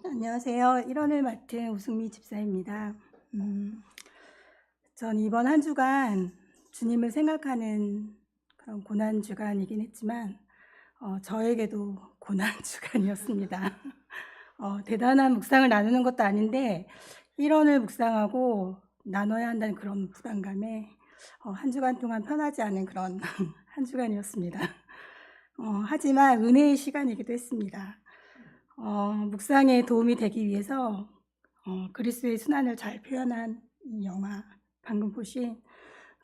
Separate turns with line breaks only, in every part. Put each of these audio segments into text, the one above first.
안녕하세요. 1원을 맡은 우승미 집사입니다. 전 이번 한 주간 주님을 생각하는 그런 고난 주간이긴 했지만 저에게도 고난 주간이었습니다. 대단한 묵상을 나누는 것도 아닌데 1원을 묵상하고 나눠야 한다는 그런 부담감에 한 주간 동안 편하지 않은 그런 한 주간이었습니다. 하지만 은혜의 시간이기도 했습니다. 묵상에 도움이 되기 위해서 그리스도의 순환을 잘 표현한 이 영화, 방금 보신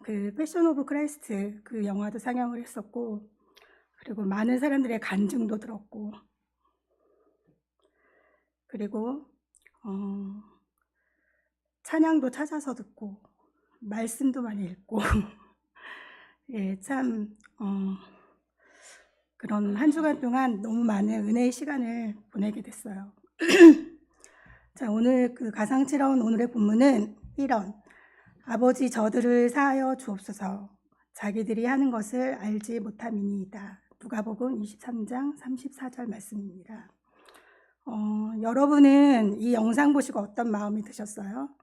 그 패션 오브 크라이스트 그 영화도 상영을 했었고, 그리고 많은 사람들의 간증도 들었고, 그리고 찬양도 찾아서 듣고 말씀도 많이 읽고 예, 참 그런 한 주간 동안 너무 많은 은혜의 시간을 보내게 됐어요. 자, 오늘 그 가상치러운 오늘의 본문은 1원. 아버지 저들을 사하여 주옵소서. 자기들이 하는 것을 알지 못함이니이다. 누가복음 23장 34절 말씀입니다. 여러분은 이 영상 보시고 어떤 마음이 드셨어요?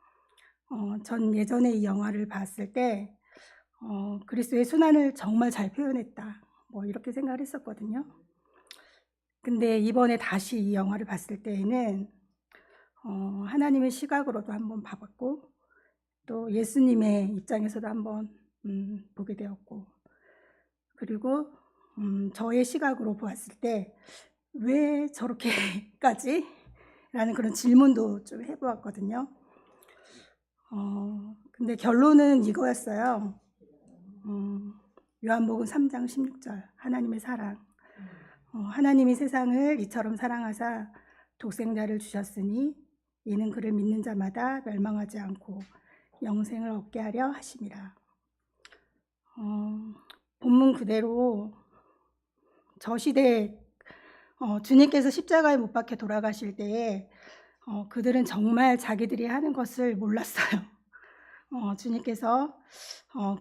전 예전에 이 영화를 봤을 때 그리스도의 순환을 정말 잘 표현했다. 뭐 이렇게 생각을 했었거든요. 근데 이번에 다시 이 영화를 봤을 때에는 하나님의 시각으로도 한번 봐봤고, 또 예수님의 입장에서도 한번 보게 되었고, 그리고 저의 시각으로 보았을 때 왜 저렇게까지? 라는 그런 질문도 좀 해보았거든요. 근데 결론은 이거였어요. 요한복음 3장 16절 하나님의 사랑. 하나님이 세상을 이처럼 사랑하사 독생자를 주셨으니 이는 그를 믿는 자마다 멸망하지 않고 영생을 얻게 하려 하심이라. 본문 그대로 저 시대에 주님께서 십자가에 못 박혀 돌아가실 때에 그들은 정말 자기들이 하는 것을 몰랐어요. 주님께서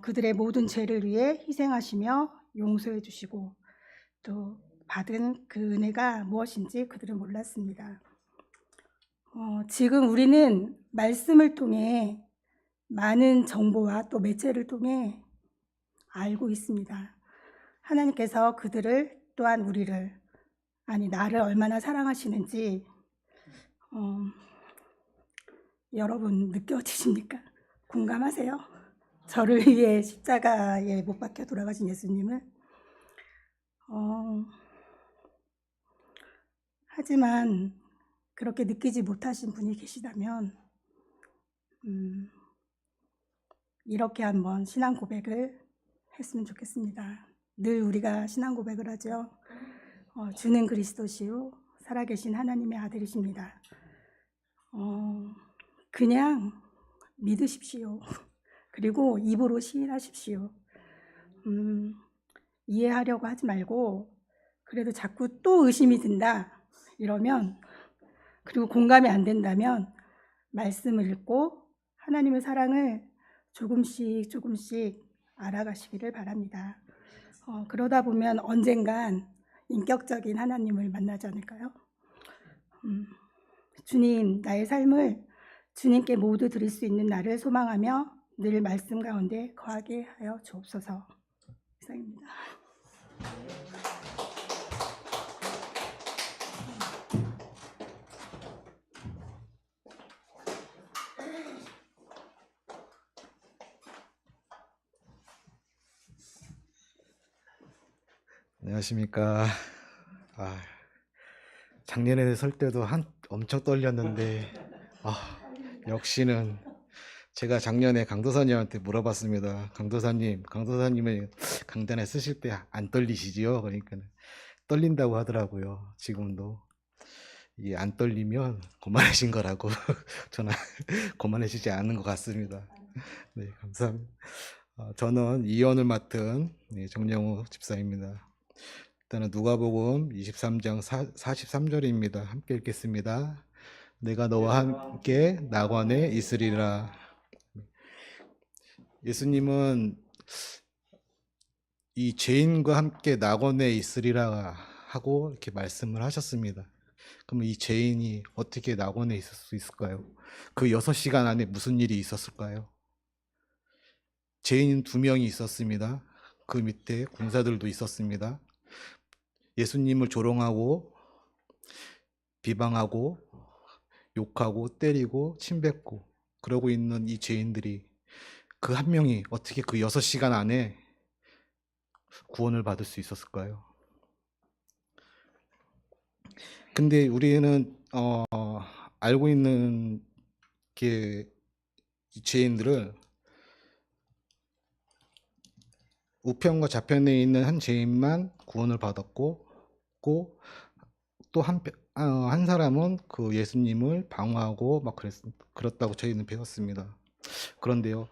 그들의 모든 죄를 위해 희생하시며 용서해 주시고 또 받은 그 은혜가 무엇인지 그들은 몰랐습니다. 지금 우리는 말씀을 통해 많은 정보와 또 매체를 통해 알고 있습니다. 하나님께서 그들을 또한 우리를, 아니 나를 얼마나 사랑하시는지 여러분 느껴지십니까? 공감하세요? 저를 위해 십자가에 못 박혀 돌아가신 예수님을. 하지만 그렇게 느끼지 못하신 분이 계시다면 이렇게 한번 신앙 고백을 했으면 좋겠습니다. 늘 우리가 신앙 고백을 하죠. 주는 그리스도시요 살아계신 하나님의 아들이십니다. 그냥 믿으십시오. 그리고 입으로 시인하십시오. 이해하려고 하지 말고, 그래도 자꾸 또 의심이 든다 이러면, 그리고 공감이 안 된다면 말씀을 읽고 하나님의 사랑을 조금씩 조금씩 알아가시기를 바랍니다. 그러다 보면 언젠간 인격적인 하나님을 만나지 않을까요? 주님, 나의 삶을 주님께 모두 드릴 수 있는 나를 소망하며 늘 말씀 가운데 거하게 하여 주옵소서. 이상입니다.
안녕하십니까. 작년에 설 때도 엄청 떨렸는데 역시는 제가 작년에 강도사님한테 물어봤습니다. 강도사님은 강단에 쓰실 때 안 떨리시지요? 그러니까 떨린다고 하더라고요. 지금도 이게 안 떨리면 거만하신 거라고. 저는 거만해지지 않은 것 같습니다. 네, 감사합니다. 저는 이언을 맡은 정영우 집사입니다. 일단은 누가복음 23장 43절입니다. 함께 읽겠습니다. 내가 너와 함께 낙원에 있으리라. 예수님은 이 죄인과 함께 낙원에 있으리라 하고 이렇게 말씀을 하셨습니다. 그러면 이 죄인이 어떻게 낙원에 있을 수 있을까요? 그 6시간 안에 무슨 일이 있었을까요? 죄인 2명이 있었습니다. 그 밑에 군사들도 있었습니다. 예수님을 조롱하고 비방하고 욕하고 때리고 침뱉고 그러고 있는 이 죄인들이 그 한 명이 어떻게 그 6시간 안에 구원을 받을 수 있었을까요? 근데 우리는 알고 있는 게 이 죄인들을 우편과 좌편에 있는 한 죄인만 구원을 받았고 또 한 사람은 그 예수님을 방어하고 막 그렇다고 저희는 배웠습니다. 그런데요,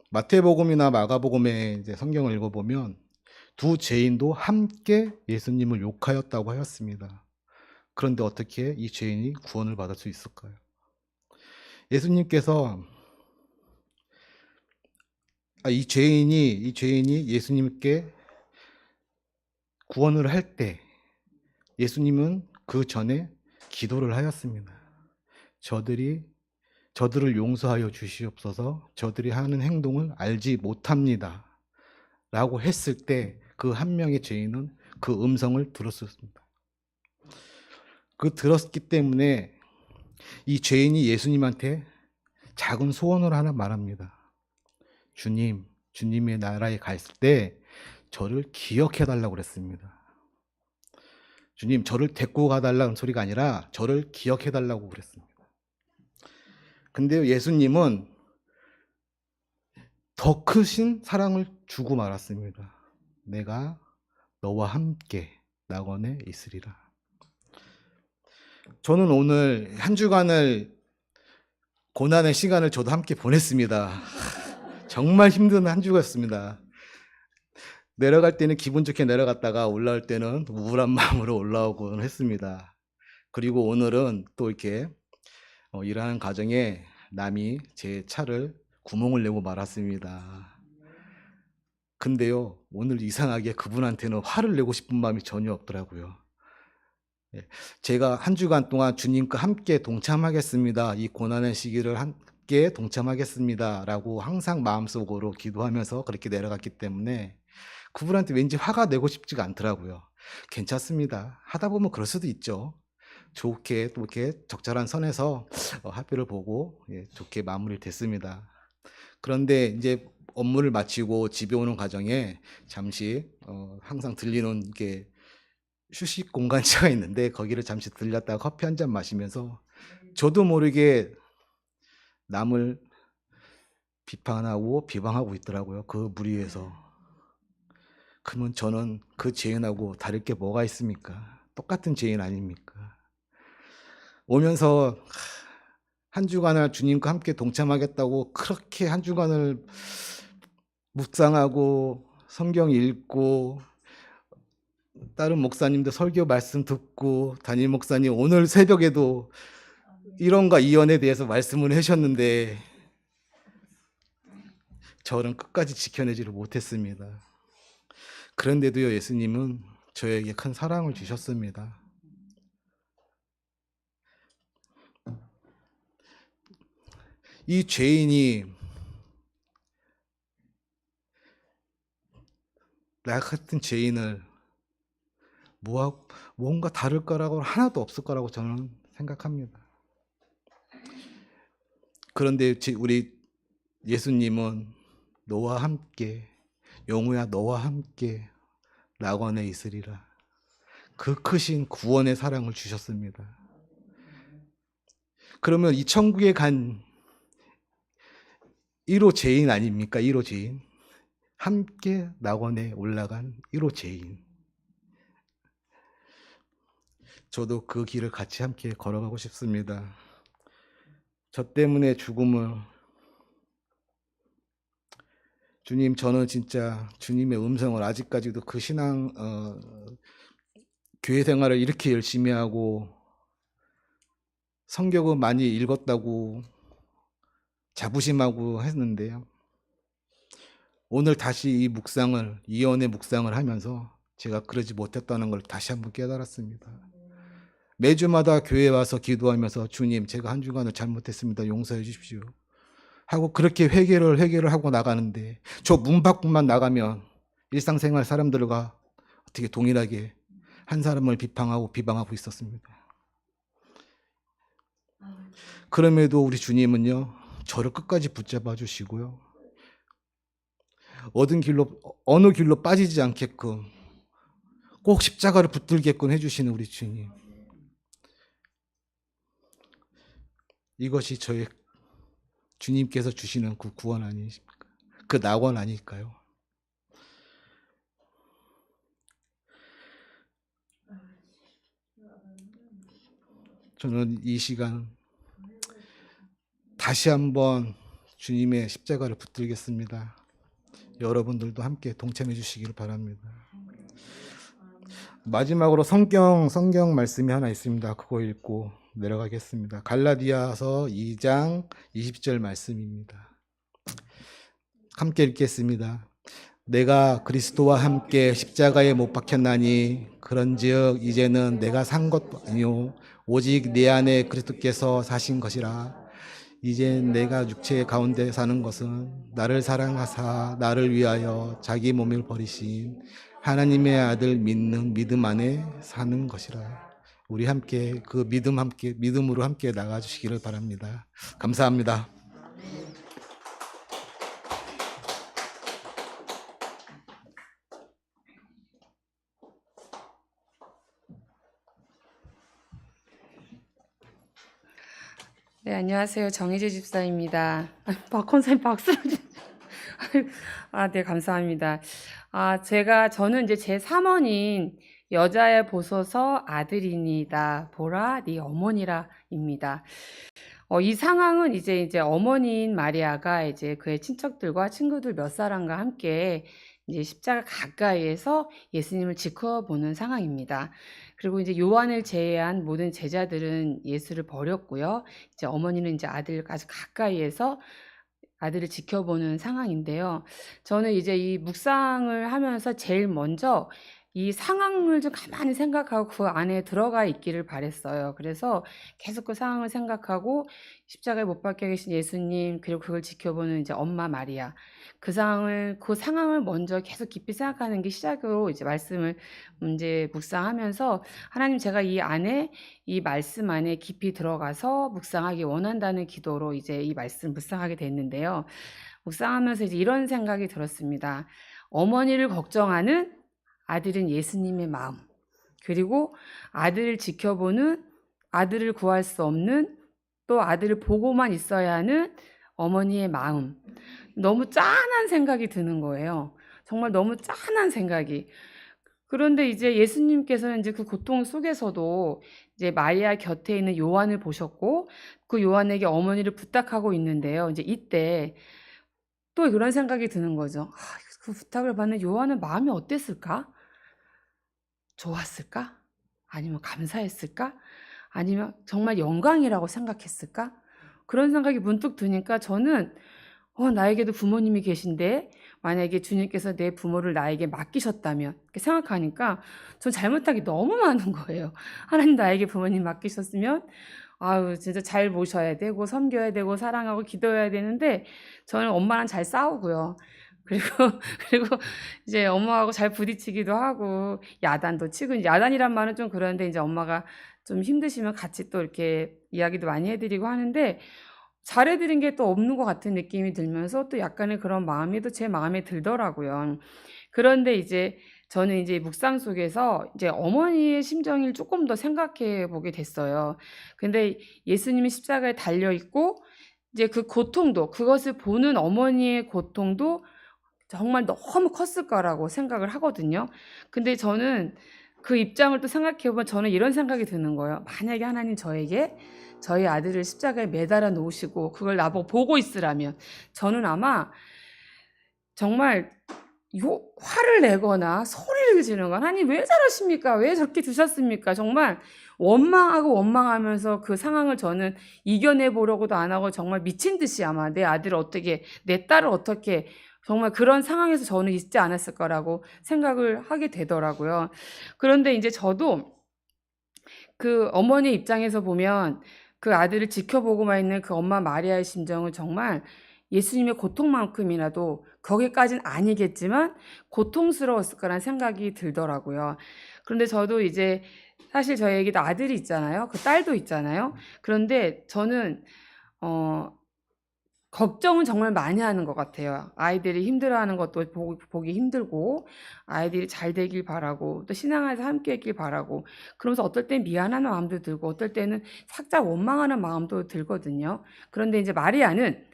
마태복음이나 마가복음에 이제 성경을 읽어보면 두 죄인도 함께 예수님을 욕하였다고 하였습니다. 그런데 어떻게 이 죄인이 구원을 받을 수 있을까요? 예수님께서 이 죄인이 예수님께 구원을 할 때 예수님은 그 전에 기도를 하였습니다. 저들을 용서하여 주시옵소서. 저들이 하는 행동을 알지 못합니다. 라고 했을 때 그 한 명의 죄인은 그 음성을 들었습니다. 들었기 때문에 이 죄인이 예수님한테 작은 소원을 하나 말합니다. 주님의 나라에 갔을 때 저를 기억해 달라고 그랬습니다. 주님, 저를 데리고 가달라는 소리가 아니라 저를 기억해 달라고 그랬습니다. 근데 예수님은 더 크신 사랑을 주고 말았습니다. 내가 너와 함께 낙원에 있으리라. 저는 오늘 한 주간을 고난의 시간을 저도 함께 보냈습니다. 정말 힘든 한 주였습니다. 내려갈 때는 기분 좋게 내려갔다가 올라올 때는 우울한 마음으로 올라오곤 했습니다. 그리고 오늘은 또 이렇게 일하는 과정에 남이 제 차를 구멍을 내고 말았습니다. 근데요, 오늘 이상하게 그분한테는 화를 내고 싶은 마음이 전혀 없더라고요. 제가 한 주간 동안 주님과 함께 동참하겠습니다. 이 고난의 시기를 함께 동참하겠습니다. 라고 항상 마음속으로 기도하면서 그렇게 내려갔기 때문에 그분한테 왠지 화가 내고 싶지가 않더라고요. 괜찮습니다. 하다 보면 그럴 수도 있죠. 좋게 또 이렇게 적절한 선에서 합의를 보고 좋게 마무리 됐습니다. 그런데 이제 업무를 마치고 집에 오는 과정에 잠시 항상 들리는 게 휴식 공간차가 있는데 거기를 잠시 들렸다가 커피 한 잔 마시면서 저도 모르게 남을 비판하고 비방하고 있더라고요. 그 무리에서. 그러면 저는 그 죄인하고 다를 게 뭐가 있습니까? 똑같은 죄인 아닙니까? 오면서 한 주간을 주님과 함께 동참하겠다고 그렇게 한 주간을 묵상하고 성경 읽고 다른 목사님들 설교 말씀 듣고 담임 목사님 오늘 새벽에도 이론과 이연에 대해서 말씀을 하셨는데 저는 끝까지 지켜내지를 못했습니다. 그런데도요, 예수님은 저에게 큰 사랑을 주셨습니다. 이 죄인이 나 같은 죄인을 뭔가 다를 거라고 하나도 없을 거라고 저는 생각합니다. 그런데 우리 예수님은 너와 함께, 영우야 너와 함께 낙원에 있으리라. 그 크신 구원의 사랑을 주셨습니다. 그러면 이 천국에 간 1호 죄인 아닙니까? 1호 죄인. 함께 낙원에 올라간 1호 죄인. 저도 그 길을 같이 함께 걸어가고 싶습니다. 저 때문에 죽음을 주님, 저는 진짜 주님의 음성을 아직까지도 그 신앙 교회 생활을 이렇게 열심히 하고 성경은 많이 읽었다고 자부심하고 했는데요. 오늘 다시 이연의 묵상을 하면서 제가 그러지 못했다는 걸 다시 한번 깨달았습니다. 매주마다 교회에 와서 기도하면서 주님, 제가 한 주간을 잘못했습니다. 용서해 주십시오. 하고 그렇게 회개를 하고 나가는데 저 문 밖만 나가면 일상생활 사람들과 어떻게 동일하게 한 사람을 비방하고 있었습니다. 그럼에도 우리 주님은요, 저를 끝까지 붙잡아 주시고요. 어느 길로 빠지지 않게끔 꼭 십자가를 붙들게끔 해주시는 우리 주님. 이것이 저의 주님께서 주시는 그 구원 아니십니까? 그 낙원 아닐까요? 저는 이 시간 다시 한번 주님의 십자가를 붙들겠습니다. 여러분들도 함께 동참해 주시기를 바랍니다. 마지막으로 성경 말씀이 하나 있습니다. 그거 읽고 내려가겠습니다. 갈라디아서 2장 20절 말씀입니다. 함께 읽겠습니다. 내가 그리스도와 함께 십자가에 못 박혔나니 그런즉 이제는 내가 산 것도 아니요 오직 내 안에 그리스도께서 사신 것이라. 이제 내가 육체 가운데 사는 것은 나를 사랑하사 나를 위하여 자기 몸을 버리신 하나님의 아들 믿는 믿음 안에 사는 것이라. 우리 함께 그 믿음으로 함께 나가 주시기를 바랍니다. 감사합니다.
네, 안녕하세요. 정희재 집사입니다. 박헌사님 박수. 네, 감사합니다. 저는 이제 제 3원인 여자의 보소서 아들이니다. 보라, 네 어머니라입니다. 이 상황은 이제 어머니인 마리아가 이제 그의 친척들과 친구들 몇 사람과 함께 이제 십자가 가까이에서 예수님을 지켜보는 상황입니다. 그리고 이제 요한을 제외한 모든 제자들은 예수를 버렸고요. 이제 어머니는 이제 아들 아주 가까이에서 아들을 지켜보는 상황인데요. 저는 이제 이 묵상을 하면서 제일 먼저 이 상황을 좀 가만히 생각하고 그 안에 들어가 있기를 바랬어요. 그래서 계속 그 상황을 생각하고 십자가에 못 박혀 계신 예수님, 그리고 그걸 지켜보는 이제 엄마 마리아, 그 상황을 먼저 계속 깊이 생각하는 게 시작으로 이제 말씀을 이제 묵상하면서 하나님, 제가 이 말씀 안에 깊이 들어가서 묵상하기 원한다는 기도로 이제 이 말씀 묵상하게 됐는데요. 묵상하면서 이제 이런 생각이 들었습니다. 어머니를 걱정하는 아들은 예수님의 마음, 그리고 아들을 지켜보는, 아들을 구할 수 없는, 또 아들을 보고만 있어야 하는 어머니의 마음. 너무 짠한 생각이 드는 거예요. 정말 너무 짠한 생각이. 그런데 이제 예수님께서는 이제 그 고통 속에서도 이제 마리아 곁에 있는 요한을 보셨고, 그 요한에게 어머니를 부탁하고 있는데요. 이제 이때 또 그런 생각이 드는 거죠. 그 부탁을 받는 요한은 마음이 어땠을까? 좋았을까? 아니면 감사했을까? 아니면 정말 영광이라고 생각했을까? 그런 생각이 문득 드니까 저는 나에게도 부모님이 계신데 만약에 주님께서 내 부모를 나에게 맡기셨다면 이렇게 생각하니까 전 잘못한 게 너무 많은 거예요. 하나님 나에게 부모님 맡기셨으면 진짜 잘 모셔야 되고 섬겨야 되고 사랑하고 기도해야 되는데 저는 엄마랑 잘 싸우고요. 그리고 이제 엄마하고 잘 부딪히기도 하고 야단도 치고, 야단이란 말은 좀 그런데 이제 엄마가 좀 힘드시면 같이 또 이렇게 이야기도 많이 해드리고 하는데 잘해드린 게 또 없는 것 같은 느낌이 들면서 또 약간의 그런 마음이 또 제 마음에 들더라고요. 그런데 이제 저는 이제 묵상 속에서 이제 어머니의 심정을 조금 더 생각해 보게 됐어요. 근데 예수님이 십자가에 달려 있고 이제 그 고통도, 그것을 보는 어머니의 고통도 정말 너무 컸을 거라고 생각을 하거든요. 근데 저는 그 입장을 또 생각해 보면 저는 이런 생각이 드는 거예요. 만약에 하나님 저에게 저희 아들을 십자가에 매달아 놓으시고 그걸 나보고 보고 있으라면 저는 아마 정말 화를 내거나 소리를 지르는 건, 하나님 왜 저러십니까? 왜 저렇게 두셨습니까? 정말 원망하면서 그 상황을 저는 이겨내 보려고도 안 하고 정말 미친 듯이 아마 내 딸을 어떻게 정말 그런 상황에서 저는 있지 않았을 거라고 생각을 하게 되더라고요. 그런데 이제 저도 그 어머니 입장에서 보면 그 아들을 지켜보고만 있는 그 엄마 마리아의 심정은 정말 예수님의 고통만큼이라도 거기까진 아니겠지만 고통스러웠을 거란 생각이 들더라고요. 그런데 저도 이제 사실 저에게도 아들이 있잖아요. 그 딸도 있잖아요. 그런데 저는 걱정은 정말 많이 하는 것 같아요. 아이들이 힘들어하는 것도 보기 힘들고, 아이들이 잘 되길 바라고, 또 신앙에서 함께 했길 바라고, 그러면서 어떨 땐 미안한 마음도 들고, 어떨 때는 살짝 원망하는 마음도 들거든요. 그런데 이제 마리아는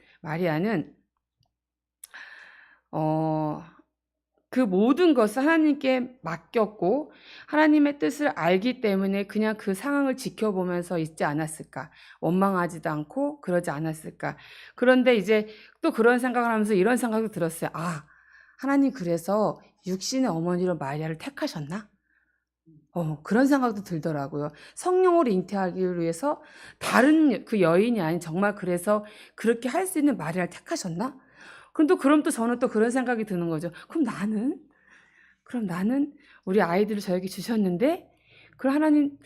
그 모든 것을 하나님께 맡겼고 하나님의 뜻을 알기 때문에 그냥 그 상황을 지켜보면서 있지 않았을까? 원망하지도 않고 그러지 않았을까? 그런데 이제 또 그런 생각을 하면서 이런 생각도 들었어요. 아, 하나님 그래서 육신의 어머니로 마리아를 택하셨나? 그런 생각도 들더라고요. 성령으로 잉태하기 위해서 다른 그 여인이 아닌 정말 그래서 그렇게 할 수 있는 마리아를 택하셨나? 그럼 또 저는 또 그런 생각이 드는 거죠. 그럼 나는 우리 아이들을 저에게 주셨는데, 그럼 하나님,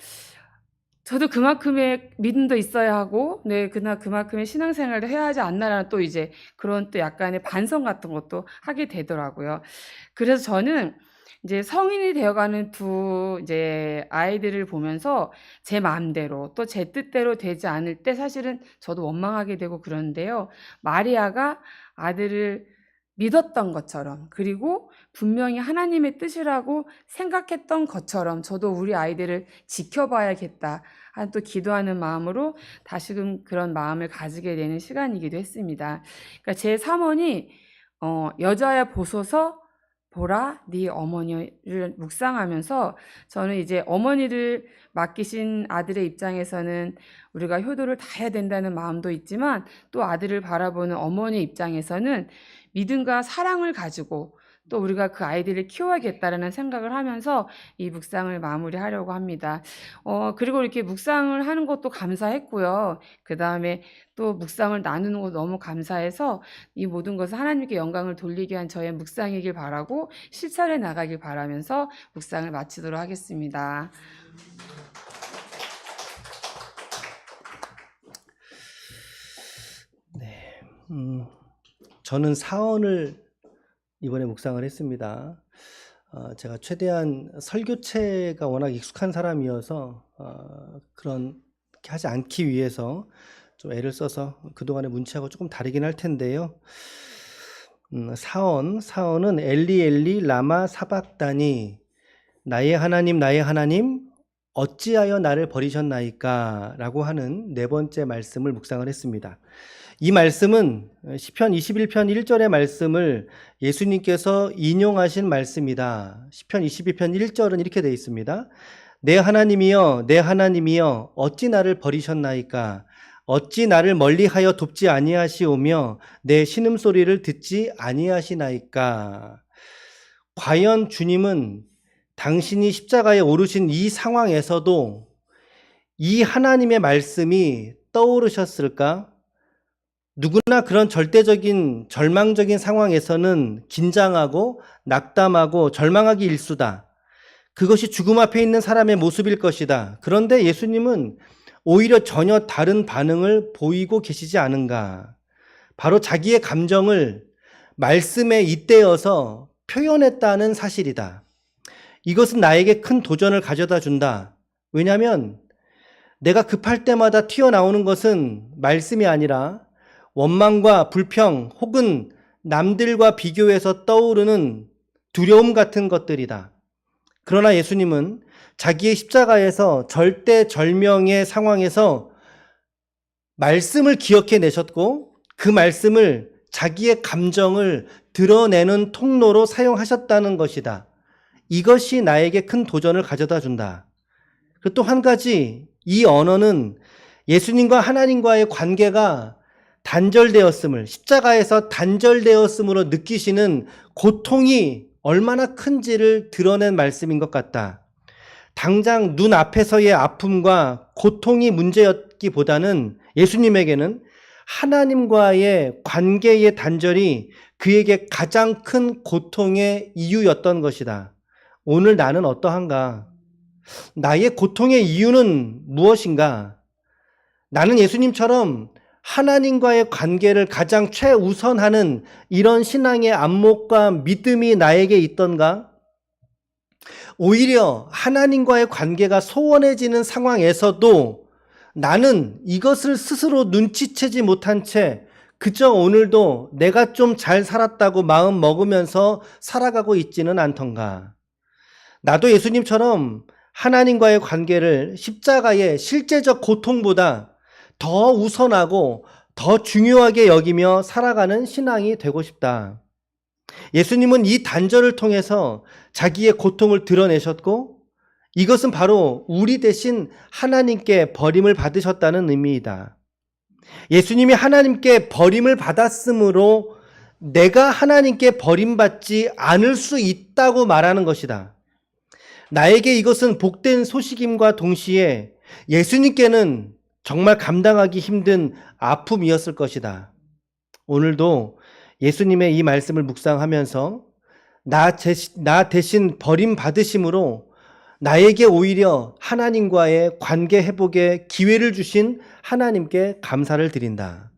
저도 그만큼의 믿음도 있어야 하고, 네, 그만큼의 신앙생활도 해야 하지 않나라는 또 이제 그런 또 약간의 반성 같은 것도 하게 되더라고요. 그래서 저는 이제 성인이 되어가는 두 이제 아이들을 보면서 제 마음대로 또 제 뜻대로 되지 않을 때 사실은 저도 원망하게 되고 그러는데요. 마리아가 아들을 믿었던 것처럼, 그리고 분명히 하나님의 뜻이라고 생각했던 것처럼 저도 우리 아이들을 지켜봐야겠다 하는 또 기도하는 마음으로 다시금 그런 마음을 가지게 되는 시간이기도 했습니다. 그러니까 제 3원이 여자야 보소서 보라 네 어머니를 묵상하면서 저는 이제 어머니를 맡기신 아들의 입장에서는 우리가 효도를 다해야 된다는 마음도 있지만, 또 아들을 바라보는 어머니 입장에서는 믿음과 사랑을 가지고 또 우리가 그 아이들을 키워야겠다라는 생각을 하면서 이 묵상을 마무리하려고 합니다. 그리고 이렇게 묵상을 하는 것도 감사했고요. 그 다음에 또 묵상을 나누는 것도 너무 감사해서 이 모든 것을 하나님께 영광을 돌리게 한 저의 묵상이길 바라고 실천해 나가길 바라면서 묵상을 마치도록 하겠습니다.
네, 저는 사언을 이번에 묵상을 했습니다. 제가 최대한 설교체가 워낙 익숙한 사람이어서 그렇게 하지 않기 위해서 좀 애를 써서 그동안의 문체하고 조금 다르긴 할 텐데요. 사언은 엘리 엘리 라마 사박다니 나의 하나님 어찌하여 나를 버리셨나이까 라고 하는 네 번째 말씀을 묵상을 했습니다. 이 말씀은 시편 21편 1절의 말씀을 예수님께서 인용하신 말씀이다. 시편 22편 1절은 이렇게 되어 있습니다. 내 하나님이여 어찌 나를 버리셨나이까? 어찌 나를 멀리하여 돕지 아니하시오며 내 신음소리를 듣지 아니하시나이까? 과연 주님은 당신이 십자가에 오르신 이 상황에서도 이 하나님의 말씀이 떠오르셨을까? 누구나 그런 절대적인 절망적인 상황에서는 긴장하고 낙담하고 절망하기 일쑤다. 그것이 죽음 앞에 있는 사람의 모습일 것이다. 그런데 예수님은 오히려 전혀 다른 반응을 보이고 계시지 않은가? 바로 자기의 감정을 말씀에 잇대어서 표현했다는 사실이다. 이것은 나에게 큰 도전을 가져다 준다. 왜냐하면 내가 급할 때마다 튀어나오는 것은 말씀이 아니라 원망과 불평 혹은 남들과 비교해서 떠오르는 두려움 같은 것들이다. 그러나 예수님은 자기의 십자가에서 절대절명의 상황에서 말씀을 기억해 내셨고 그 말씀을 자기의 감정을 드러내는 통로로 사용하셨다는 것이다. 이것이 나에게 큰 도전을 가져다 준다. 그리고 또 한 가지, 이 언어는 예수님과 하나님과의 관계가 단절되었음을, 십자가에서 단절되었음으로 느끼시는 고통이 얼마나 큰지를 드러낸 말씀인 것 같다. 당장 눈앞에서의 아픔과 고통이 문제였기보다는 예수님에게는 하나님과의 관계의 단절이 그에게 가장 큰 고통의 이유였던 것이다. 오늘 나는 어떠한가? 나의 고통의 이유는 무엇인가? 나는 예수님처럼 하나님과의 관계를 가장 최우선하는 이런 신앙의 안목과 믿음이 나에게 있던가? 오히려 하나님과의 관계가 소원해지는 상황에서도 나는 이것을 스스로 눈치채지 못한 채 그저 오늘도 내가 좀 잘 살았다고 마음 먹으면서 살아가고 있지는 않던가? 나도 예수님처럼 하나님과의 관계를 십자가의 실제적 고통보다 더 우선하고 더 중요하게 여기며 살아가는 신앙이 되고 싶다. 예수님은 이 단절을 통해서 자기의 고통을 드러내셨고 이것은 바로 우리 대신 하나님께 버림을 받으셨다는 의미이다. 예수님이 하나님께 버림을 받았으므로 내가 하나님께 버림받지 않을 수 있다고 말하는 것이다. 나에게 이것은 복된 소식임과 동시에 예수님께는 정말 감당하기 힘든 아픔이었을 것이다. 오늘도 예수님의 이 말씀을 묵상하면서 나 대신 버림받으심으로 나에게 오히려 하나님과의 관계 회복의 기회를 주신 하나님께 감사를 드린다.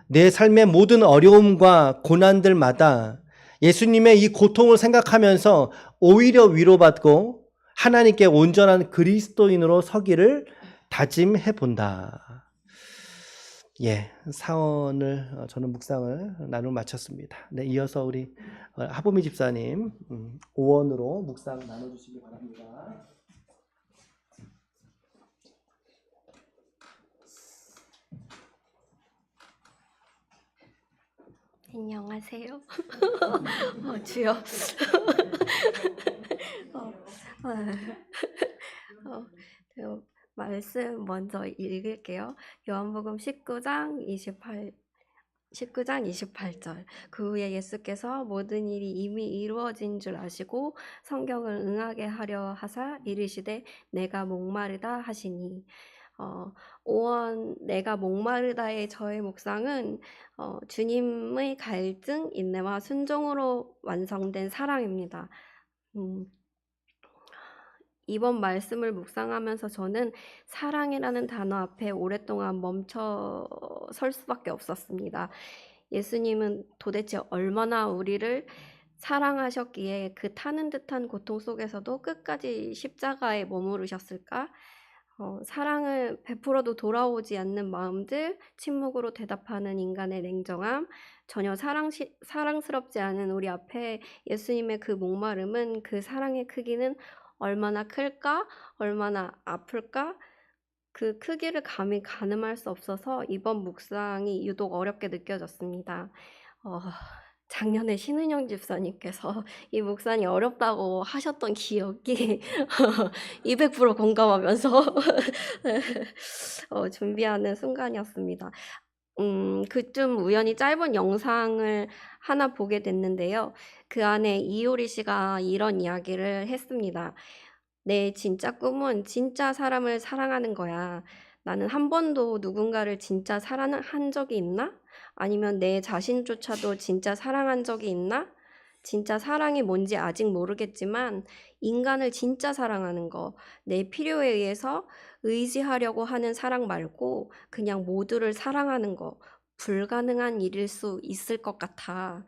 내 삶의 모든 어려움과 고난들마다 예수님의 이 고통을 생각하면서 오히려 위로받고 하나님께 온전한 그리스도인으로 서기를 다짐해 본다. 예, 사원을 저는 묵상을 나누어 마쳤습니다. 네, 이어서 우리 하보미 집사님 5원으로 묵상 나눠주시기 바랍니다.
안녕하세요. 주여. 그 말씀 먼저 읽을게요. 요한복음 19장 28절. 그 후에 예수께서 모든 일이 이미 이루어진 줄 아시고 성경을 응하게 하려 하사 이르시되 내가 목마르다 하시니. 5원 내가 목마르다의 저의 묵상은 주님의 갈증, 인내와 순종으로 완성된 사랑입니다. 이번 말씀을 묵상하면서 저는 사랑이라는 단어 앞에 오랫동안 멈춰 설 수밖에 없었습니다. 예수님은 도대체 얼마나 우리를 사랑하셨기에 그 타는 듯한 고통 속에서도 끝까지 십자가에 머무르셨을까? 사랑을 베풀어도 돌아오지 않는 마음들, 침묵으로 대답하는 인간의 냉정함, 전혀 사랑스럽지 않은 우리 앞에 예수님의 그 목마름은, 그 사랑의 크기는 얼마나 클까? 얼마나 아플까? 그 크기를 감히 가늠할 수 없어서 이번 묵상이 유독 어렵게 느껴졌습니다. 작년에 신은영 집사님께서 이 묵상이 어렵다고 하셨던 기억이 200% 공감하면서 준비하는 순간이었습니다. 그쯤 우연히 짧은 영상을 하나 보게 됐는데요. 그 안에 이효리 씨가 이런 이야기를 했습니다. 내 진짜 꿈은 진짜 사람을 사랑하는 거야. 나는 한 번도 누군가를 진짜 사랑한 적이 있나? 아니면 내 자신조차도 진짜 사랑한 적이 있나? 진짜 사랑이 뭔지 아직 모르겠지만 인간을 진짜 사랑하는 거, 내 필요에 의해서 의지하려고 하는 사랑 말고 그냥 모두를 사랑하는 거, 불가능한 일일 수 있을 것 같아.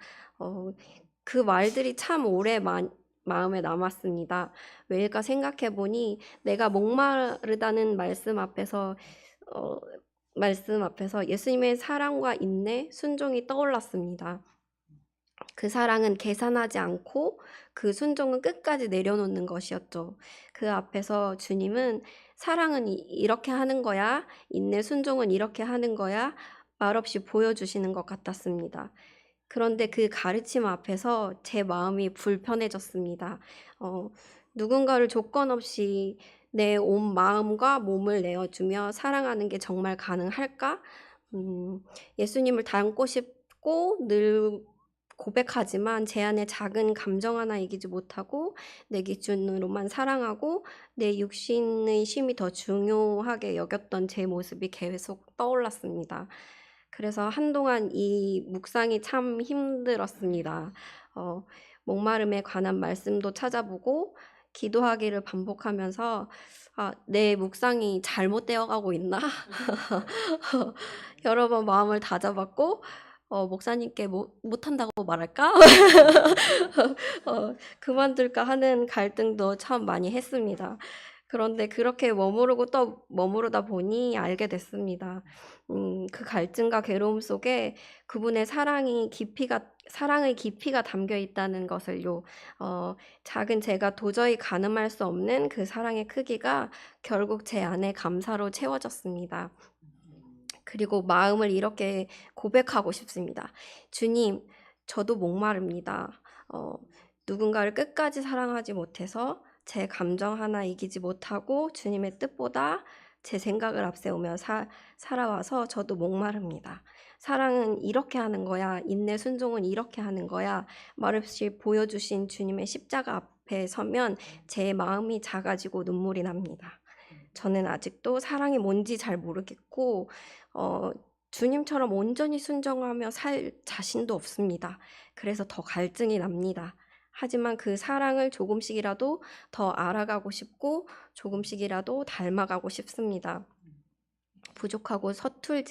그 말들이 참 오래 마음에 남았습니다. 왜일까 생각해보니 내가 목마르다는 말씀 앞에서 예수님의 사랑과 인내, 순종이 떠올랐습니다. 그 사랑은 계산하지 않고 그 순종은 끝까지 내려놓는 것이었죠. 그 앞에서 주님은 사랑은 이렇게 하는 거야, 인내, 순종은 이렇게 하는 거야, 말없이 보여주시는 것 같았습니다. 그런데 그 가르침 앞에서 제 마음이 불편해졌습니다. 누군가를 조건 없이 내 온 마음과 몸을 내어주며 사랑하는 게 정말 가능할까? 예수님을 닮고 싶고 늘 고백하지만 제 안에 작은 감정 하나 이기지 못하고 내 기준으로만 사랑하고 내 육신의 힘이 더 중요하게 여겼던 제 모습이 계속 떠올랐습니다. 그래서 한동안 이 묵상이 참 힘들었습니다. 목마름에 관한 말씀도 찾아보고 기도하기를 반복하면서 내 묵상이 잘못되어 가고 있나? 여러 번 마음을 다잡았고 목사님께 못한다고 말할까? 그만둘까 하는 갈등도 참 많이 했습니다. 그런데 그렇게 머무르다 보니 알게 됐습니다. 그 갈증과 괴로움 속에 그분의 사랑의 깊이가 담겨 있다는 것을요. 작은 제가 도저히 가늠할 수 없는 그 사랑의 크기가 결국 제 안에 감사로 채워졌습니다. 그리고 마음을 이렇게 고백하고 싶습니다. 주님, 저도 목마릅니다. 누군가를 끝까지 사랑하지 못해서 제 감정 하나 이기지 못하고 주님의 뜻보다 제 생각을 앞세우며 살아와서 저도 목마릅니다. 사랑은 이렇게 하는 거야. 인내 순종은 이렇게 하는 거야. 말없이 보여주신 주님의 십자가 앞에 서면 제 마음이 작아지고 눈물이 납니다. 저는 아직도 사랑이 뭔지 잘 모르겠고 주님처럼 온전히 순종하며 살 자신도 없습니다. 그래서 더 갈증이 납니다. 하지만 그 사랑을 조금씩이라도 더 알아가고 싶고 조금씩이라도 닮아가고 싶습니다. 부족하고 서툰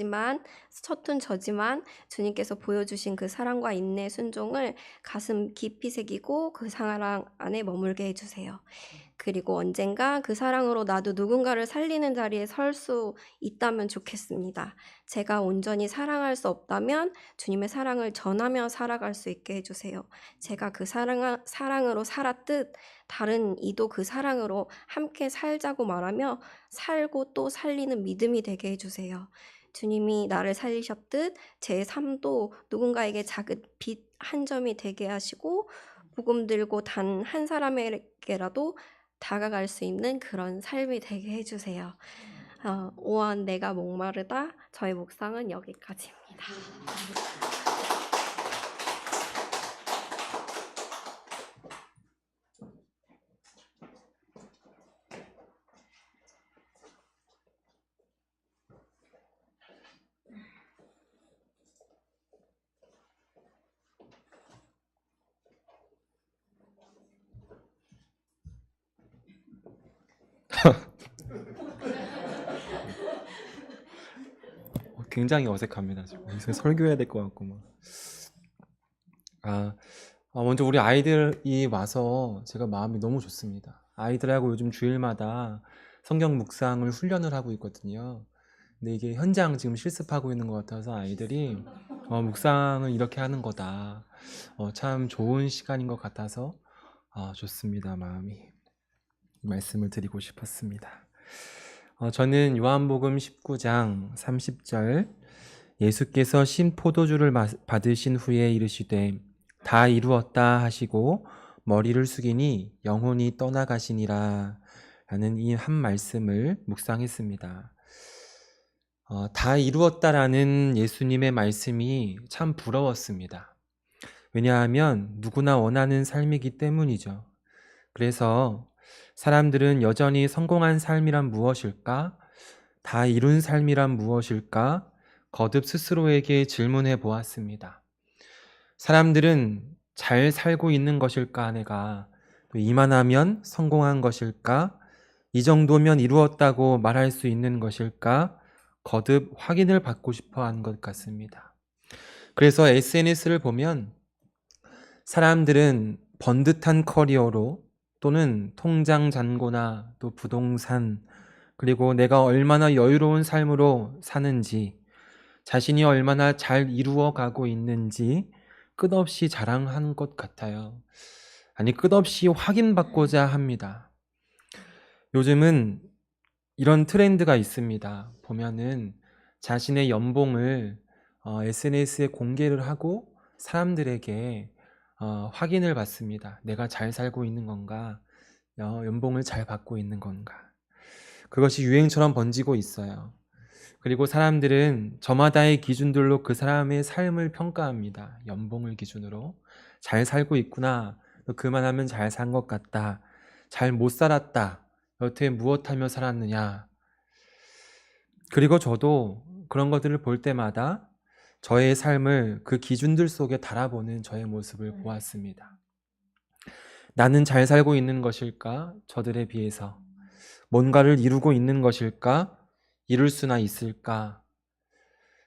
저지만 주님께서 보여주신 그 사랑과 인내, 순종을 가슴 깊이 새기고 그 사랑 안에 머물게 해주세요. 그리고 언젠가 그 사랑으로 나도 누군가를 살리는 자리에 설 수 있다면 좋겠습니다. 제가 온전히 사랑할 수 없다면 주님의 사랑을 전하며 살아갈 수 있게 해주세요. 제가 그 사랑으로 살았듯 다른 이도 그 사랑으로 함께 살자고 말하며 살고 또 살리는 믿음이 되게 해주세요. 주님이 나를 살리셨듯 제 삶도 누군가에게 작은 빛 한 점이 되게 하시고 복음 들고 단 한 사람에게라도 다가갈 수 있는 그런 삶이 되게 해주세요. 오한 내가 목마르다. 저의 묵상은 여기까지입니다.
굉장히 어색합니다. 지금 여기서 설교해야 될 것 같고 막. 먼저 우리 아이들이 와서 제가 마음이 너무 좋습니다. 아이들하고 요즘 주일마다 성경 묵상을 훈련을 하고 있거든요. 근데 이게 현장 지금 실습하고 있는 것 같아서 아이들이 묵상은 이렇게 하는 거다. 참 좋은 시간인 것 같아서 좋습니다. 마음이. 말씀을 드리고 싶었습니다. 저는 요한복음 19장 30절 예수께서 신 포도주를 받으신 후에 이르시되 다 이루었다 하시고 머리를 숙이니 영혼이 떠나가시니라 라는 이 한 말씀을 묵상했습니다. 다 이루었다라는 예수님의 말씀이 참 부러웠습니다. 왜냐하면 누구나 원하는 삶이기 때문이죠. 그래서 사람들은 여전히 성공한 삶이란 무엇일까? 다 이룬 삶이란 무엇일까? 거듭 스스로에게 질문해 보았습니다. 사람들은 잘 살고 있는 것일까? 내가 또 이만하면 성공한 것일까? 이 정도면 이루었다고 말할 수 있는 것일까? 거듭 확인을 받고 싶어 하는 것 같습니다. 그래서 SNS를 보면 사람들은 번듯한 커리어로 또는 통장 잔고나 또 부동산 그리고 내가 얼마나 여유로운 삶으로 사는지 자신이 얼마나 잘 이루어가고 있는지 끝없이 자랑하는 것 같아요. 아니 끝없이 확인받고자 합니다. 요즘은 이런 트렌드가 있습니다. 보면은 자신의 연봉을 SNS에 공개를 하고 사람들에게 확인을 받습니다. 내가 잘 살고 있는 건가? 연봉을 잘 받고 있는 건가? 그것이 유행처럼 번지고 있어요. 그리고 사람들은 저마다의 기준들로 그 사람의 삶을 평가합니다. 연봉을 기준으로. 잘 살고 있구나. 그만하면 잘 산 것 같다. 잘 못 살았다. 여태 무엇하며 살았느냐. 그리고 저도 그런 것들을 볼 때마다 저의 삶을 그 기준들 속에 달아보는 저의 모습을 보았습니다. 나는 잘 살고 있는 것일까? 저들에 비해서. 뭔가를 이루고 있는 것일까? 이룰 수나 있을까?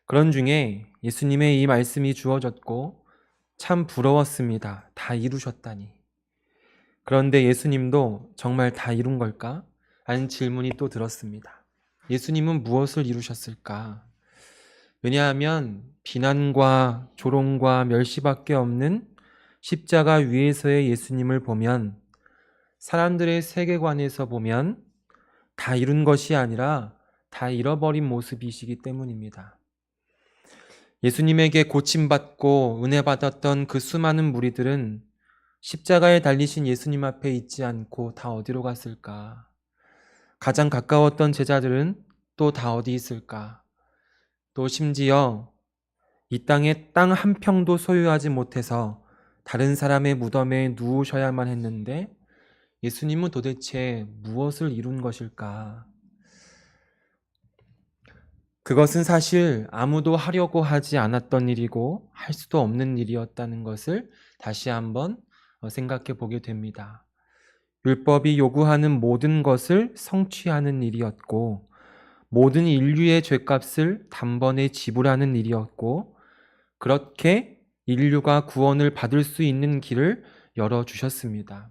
그런 중에 예수님의 이 말씀이 주어졌고 참 부러웠습니다. 다 이루셨다니. 그런데 예수님도 정말 다 이룬 걸까? 하는 질문이 또 들었습니다. 예수님은 무엇을 이루셨을까? 왜냐하면 비난과 조롱과 멸시밖에 없는 십자가 위에서의 예수님을 보면 사람들의 세계관에서 보면 다 이룬 것이 아니라 다 잃어버린 모습이시기 때문입니다. 예수님에게 고침받고 은혜 받았던 그 수많은 무리들은 십자가에 달리신 예수님 앞에 있지 않고 다 어디로 갔을까? 가장 가까웠던 제자들은 또 다 어디 있을까? 또 심지어 이 땅에 땅 한 평도 소유하지 못해서 다른 사람의 무덤에 누우셔야만 했는데 예수님은 도대체 무엇을 이룬 것일까? 그것은 사실 아무도 하려고 하지 않았던 일이고 할 수도 없는 일이었다는 것을 다시 한번 생각해 보게 됩니다. 율법이 요구하는 모든 것을 성취하는 일이었고 모든 인류의 죄값을 단번에 지불하는 일이었고 그렇게 인류가 구원을 받을 수 있는 길을 열어주셨습니다.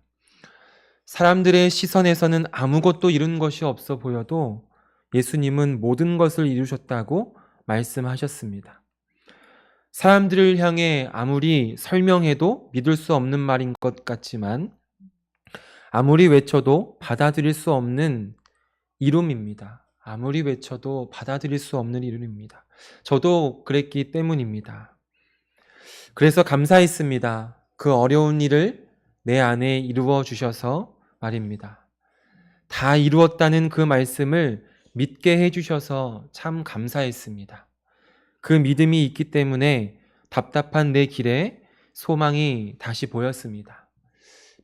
사람들의 시선에서는 아무것도 이룬 것이 없어 보여도 예수님은 모든 것을 이루셨다고 말씀하셨습니다. 사람들을 향해 아무리 설명해도 믿을 수 없는 말인 것 같지만 아무리 외쳐도 받아들일 수 없는 이름입니다. 아무리 외쳐도 받아들일 수 없는 이름입니다. 저도 그랬기 때문입니다. 그래서 감사했습니다. 그 어려운 일을 내 안에 이루어 주셔서 말입니다. 다 이루었다는 그 말씀을 믿게 해주셔서 참 감사했습니다. 그 믿음이 있기 때문에 답답한 내 길에 소망이 다시 보였습니다.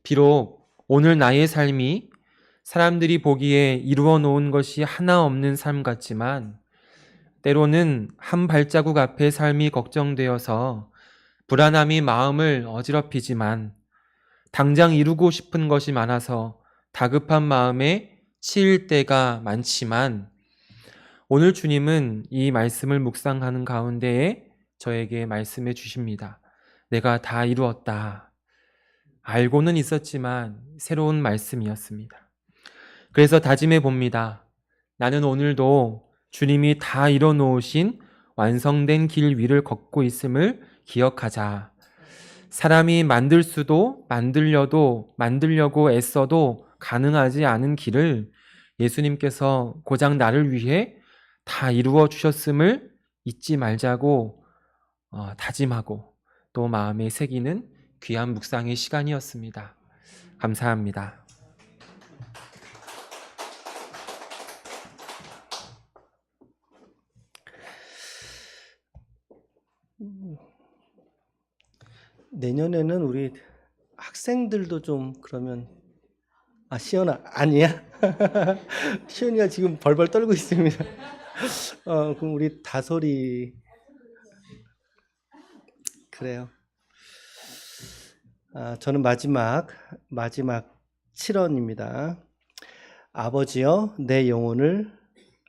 비록 오늘 나의 삶이 사람들이 보기에 이루어 놓은 것이 하나 없는 삶 같지만 때로는 한 발자국 앞의 삶이 걱정되어서 불안함이 마음을 어지럽히지만 당장 이루고 싶은 것이 많아서 다급한 마음에 치일 때가 많지만 오늘 주님은 이 말씀을 묵상하는 가운데에 저에게 말씀해 주십니다. 내가 다 이루었다. 알고는 있었지만 새로운 말씀이었습니다. 그래서 다짐해 봅니다. 나는 오늘도 주님이 다 이뤄놓으신 완성된 길 위를 걷고 있음을 기억하자. 사람이 만들 수도 만들려고 애써도 가능하지 않은 길을 예수님께서 고작 나를 위해 다 이루어 주셨음을 잊지 말자고 다짐하고 또 마음에 새기는 귀한 묵상의 시간이었습니다. 감사합니다.
내년에는 우리 학생들도 좀 그러면 시연아 아니야? 시연이가 지금 벌벌 떨고 있습니다. 그럼 우리 다솔이 그래요. 저는 마지막 7원입니다. 아버지여 내 영혼을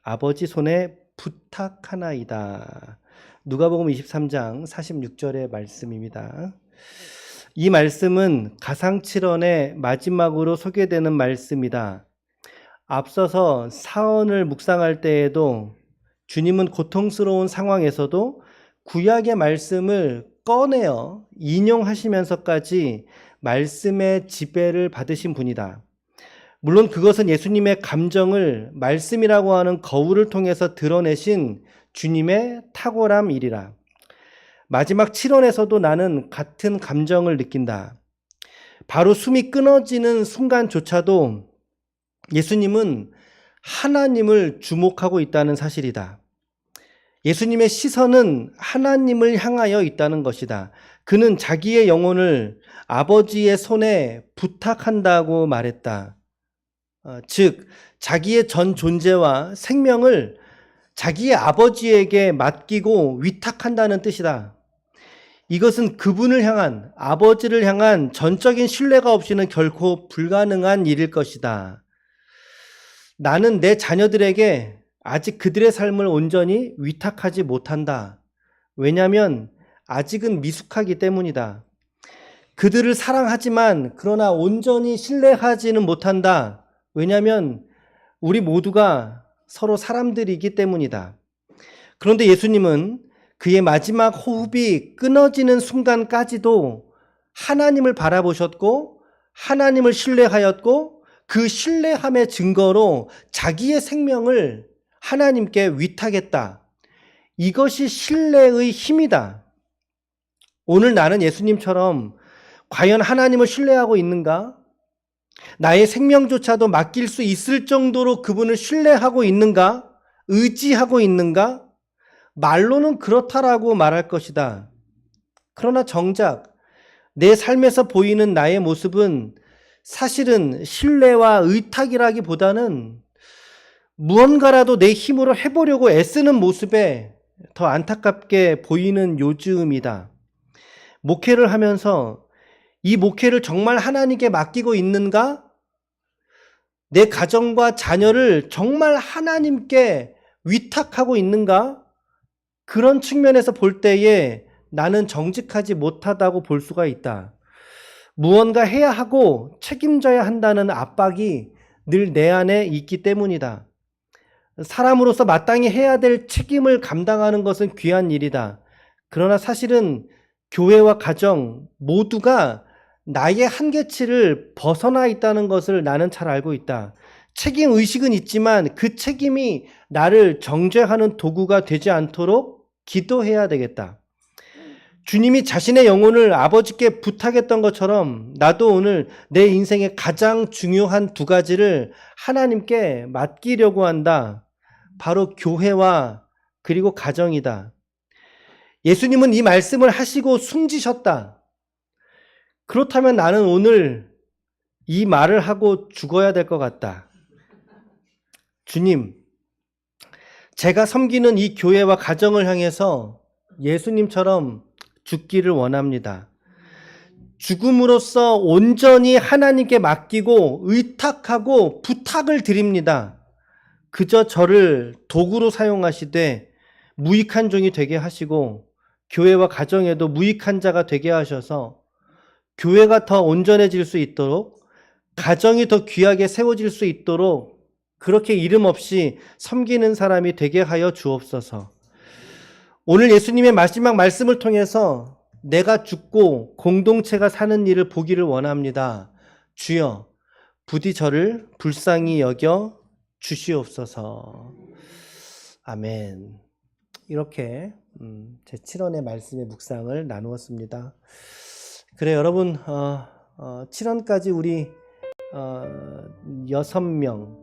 아버지 손에 부탁하나이다. 누가복음 23장 46절의 말씀입니다. 이 말씀은 가상칠언의 마지막으로 소개되는 말씀이다. 앞서서 사언을 묵상할 때에도 주님은 고통스러운 상황에서도 구약의 말씀을 꺼내어 인용하시면서까지 말씀의 지배를 받으신 분이다. 물론 그것은 예수님의 감정을 말씀이라고 하는 거울을 통해서 드러내신 주님의 탁월함이리라. 마지막 7원에서도 나는 같은 감정을 느낀다. 바로 숨이 끊어지는 순간조차도 예수님은 하나님을 주목하고 있다는 사실이다. 예수님의 시선은 하나님을 향하여 있다는 것이다. 그는 자기의 영혼을 아버지의 손에 부탁한다고 말했다. 즉 자기의 전 존재와 생명을 자기의 아버지에게 맡기고 위탁한다는 뜻이다. 이것은 그분을 향한, 아버지를 향한 전적인 신뢰가 없이는 결코 불가능한 일일 것이다. 나는 내 자녀들에게 아직 그들의 삶을 온전히 위탁하지 못한다. 왜냐하면 아직은 미숙하기 때문이다. 그들을 사랑하지만 그러나 온전히 신뢰하지는 못한다. 왜냐하면 우리 모두가 서로 사람들이기 때문이다. 그런데 예수님은 그의 마지막 호흡이 끊어지는 순간까지도 하나님을 바라보셨고 하나님을 신뢰하였고 그 신뢰함의 증거로 자기의 생명을 하나님께 위탁했다. 이것이 신뢰의 힘이다. 오늘 나는 예수님처럼 과연 하나님을 신뢰하고 있는가? 나의 생명조차도 맡길 수 있을 정도로 그분을 신뢰하고 있는가? 의지하고 있는가? 말로는 그렇다라고 말할 것이다. 그러나 정작 내 삶에서 보이는 나의 모습은 사실은 신뢰와 의탁이라기보다는 무언가라도 내 힘으로 해보려고 애쓰는 모습에 더 안타깝게 보이는 요즘이다. 목회를 하면서 이 목회를 정말 하나님께 맡기고 있는가? 내 가정과 자녀를 정말 하나님께 위탁하고 있는가? 그런 측면에서 볼 때에 나는 정직하지 못하다고 볼 수가 있다. 무언가 해야 하고 책임져야 한다는 압박이 늘 내 안에 있기 때문이다. 사람으로서 마땅히 해야 될 책임을 감당하는 것은 귀한 일이다. 그러나 사실은 교회와 가정 모두가 나의 한계치를 벗어나 있다는 것을 나는 잘 알고 있다. 책임 의식은 있지만 그 책임이 나를 정죄하는 도구가 되지 않도록 기도해야 되겠다. 주님이 자신의 영혼을 아버지께 부탁했던 것처럼 나도 오늘 내 인생의 가장 중요한 두 가지를 하나님께 맡기려고 한다. 바로 교회와 그리고 가정이다. 예수님은 이 말씀을 하시고 숨지셨다. 그렇다면 나는 오늘 이 말을 하고 죽어야 될 것 같다. 주님, 제가 섬기는 이 교회와 가정을 향해서 예수님처럼 죽기를 원합니다. 죽음으로써 온전히 하나님께 맡기고 의탁하고 부탁을 드립니다. 그저 저를 도구로 사용하시되 무익한 종이 되게 하시고 교회와 가정에도 무익한 자가 되게 하셔서 교회가 더 온전해질 수 있도록 가정이 더 귀하게 세워질 수 있도록 그렇게 이름 없이 섬기는 사람이 되게 하여 주옵소서. 오늘 예수님의 마지막 말씀을 통해서 내가 죽고 공동체가 사는 일을 보기를 원합니다. 주여, 부디 저를 불쌍히 여겨 주시옵소서. 아멘. 이렇게 제 7원의 말씀의 묵상을 나누었습니다. 그래 여러분 7원까지 우리 6명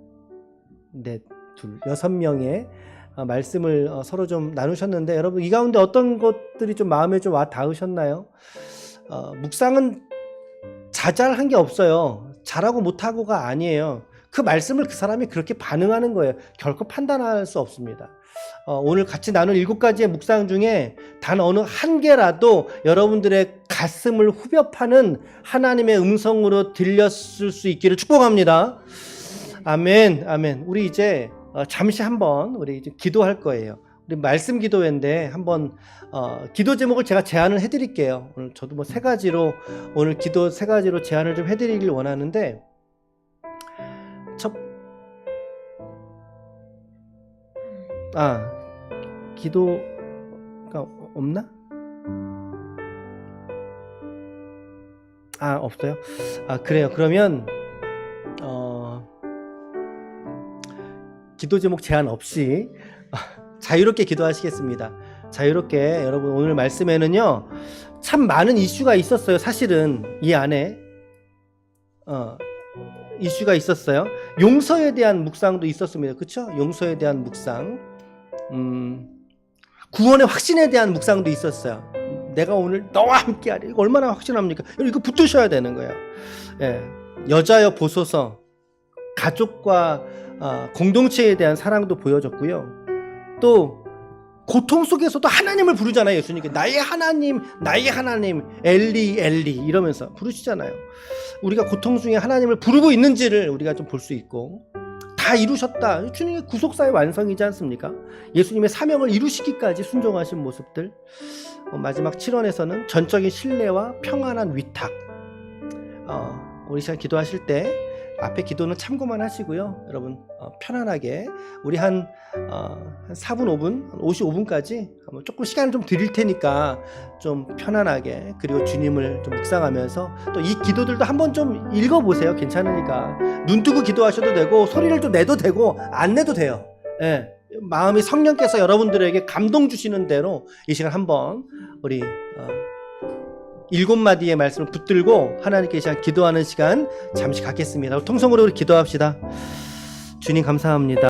여섯 명의 말씀을 서로 좀 나누셨는데 여러분 이 가운데 어떤 것들이 좀 마음에 좀 와 닿으셨나요? 묵상은 자잘한 게 없어요. 잘하고 못하고가 아니에요. 그 말씀을 그 사람이 그렇게 반응하는 거예요. 결코 판단할 수 없습니다. 오늘 같이 나눌 7가지의 묵상 중에 단 어느 한 개라도 여러분들의 가슴을 후벼 파는 하나님의 음성으로 들렸을 수 있기를 축복합니다. 아멘, 아멘. 우리 이제 잠시 한번 우리 이제 기도할 거예요. 우리 말씀 기도회인데 한번 기도 제목을 제가 제안을 해드릴게요. 오늘 저도 뭐 3가지로 오늘 기도 3가지로 제안을 좀 해드리길 원하는데 기도가 없나? 없어요? 그래요. 그러면 기도 제목 제한 없이 자유롭게 기도하시겠습니다. 자유롭게. 여러분 오늘 말씀에는요 참 많은 이슈가 있었어요. 사실은 이 안에 이슈가 있었어요. 용서에 대한 묵상도 있었습니다. 그렇죠? 용서에 대한 묵상, 구원의 확신에 대한 묵상도 있었어요. 내가 오늘 너와 함께하리. 이거 얼마나 확신합니까? 이거 붙드셔야 되는 거예요. 예. 여자여 보소서. 가족과 공동체에 대한 사랑도 보여줬고요. 또 고통 속에서도 하나님을 부르잖아요. 예수님께 나의 하나님, 나의 하나님, 엘리 엘리 이러면서 부르시잖아요. 우리가 고통 중에 하나님을 부르고 있는지를 우리가 좀 볼 수 있고, 다 이루셨다. 주님의 구속사의 완성이지 않습니까? 예수님의 사명을 이루시기까지 순종하신 모습들. 마지막 7원에서는 전적인 신뢰와 평안한 위탁. 우리 시간 기도하실 때 앞에 기도는 참고만 하시고요. 여러분 편안하게 우리 한 4분 5분 55분까지 조금 시간을 좀 드릴 테니까 좀 편안하게, 그리고 주님을 좀 묵상하면서 또 이 기도들도 한번 좀 읽어보세요. 괜찮으니까 눈 뜨고 기도하셔도 되고 소리를 좀 내도 되고 안 내도 돼요. 예. 마음이 성령께서 여러분들에게 감동 주시는 대로 이 시간 한번 우리 7마디의 말씀을 붙들고 하나님께 이 시간 기도하는 시간 잠시 갖겠습니다. 통성으로 우리 기도합시다. 주님 감사합니다.